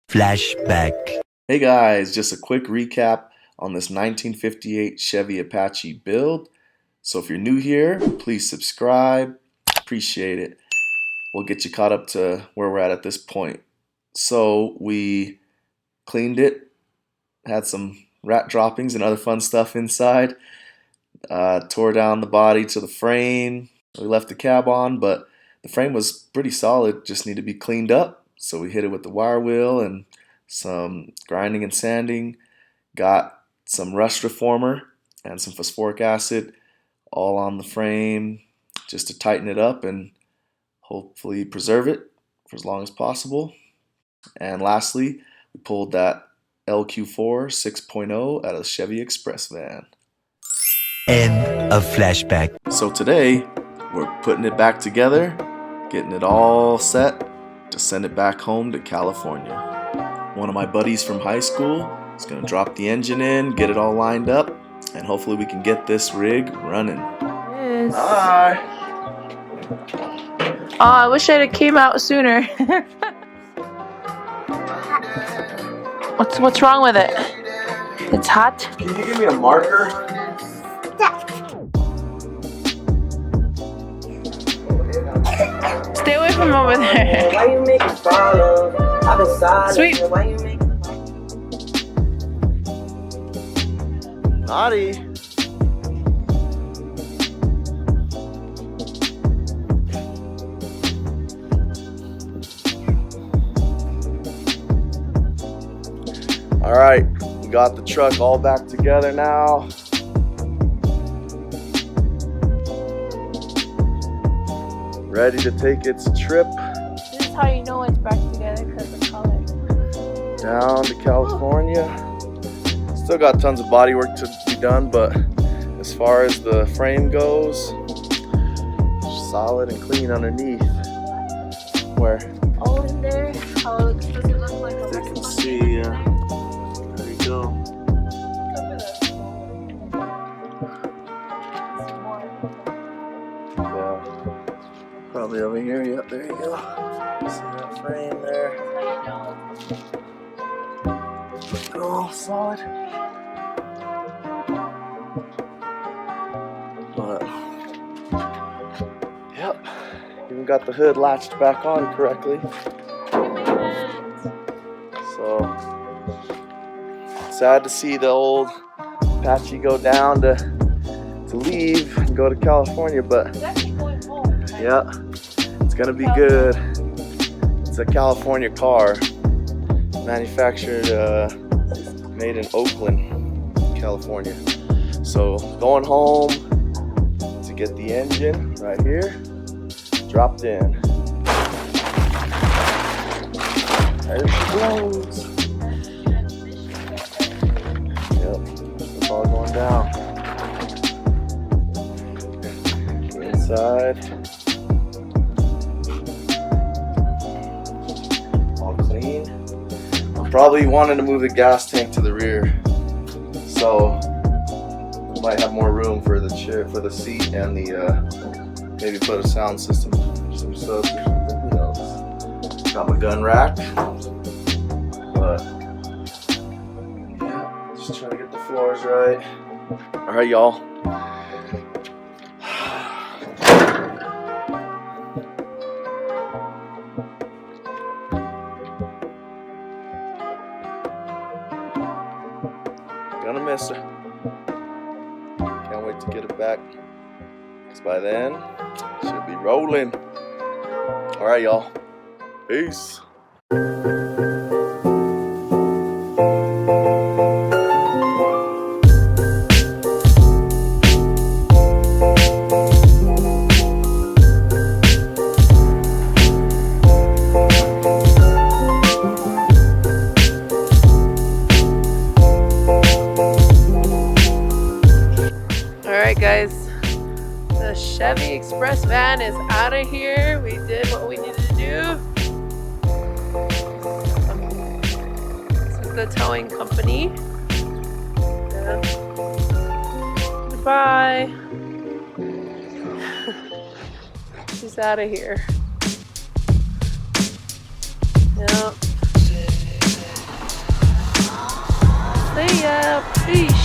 Flashback. Hey guys, just a quick recap on this 1958 Chevy Apache build. So if you're new here, please subscribe. Appreciate it. We'll get you caught up to where we're at this point. So we cleaned it, had some rat droppings and other fun stuff inside, tore down the body to the frame. We left the cab on, but the frame was pretty solid, just needed to be cleaned up. So we hit it with the wire wheel and some grinding and sanding, got some rust reformer and some phosphoric acid all on the frame just to tighten it up and hopefully preserve it for as long as possible. And lastly, we pulled that LQ4 6.0 out of the Chevy Express van. End of flashback. So today, we're putting it back together, getting it all set to send it back home to California. One of my buddies from high school is going to drop the engine in, get it all lined up, and hopefully we can get this rig running. Yes. Hi! Oh, I wish it had came out sooner. What's wrong with it? It's hot. Can you give me a marker? Stay away from over there. Why you make it follow? I've been silent. Sweet. Why you make it Naughty! Alright, we got the truck all back together now. Ready to take its trip This is how you know it's back together, because of color. down to California. Still got tons of body work to be done, but as far as the frame goes, solid and clean underneath. Where All in there. How it looks, does it look like a you can see, there you go. Yeah, probably over here. Yep, there you go. See that frame there? Oh, solid. But yep, even got the hood latched back on correctly. So sad to see the old Apache go down to leave and go to California, but It's actually going home. yeah, it's gonna be good. It's a California car, manufactured, made in Oakland, California. So going home to get the engine right here, dropped in. There she goes. Yep, it's all going down. Inside. All clean. I'm probably wanting to move the gas tank to the rear, so we might have more room for the chair, for the seat, and the maybe put a sound system, some stuff or something. Who knows? Got my gun rack, but yeah, just trying to get the floors right. All right, y'all. Gonna miss her. Can't wait to get it back, because by then, she'll be rolling. Alright, y'all. Peace. Alright guys, the Chevy Express van is out of here. We did what we needed to do. This is the towing company. Yeah. Goodbye. She's out of here. Yep. Peace.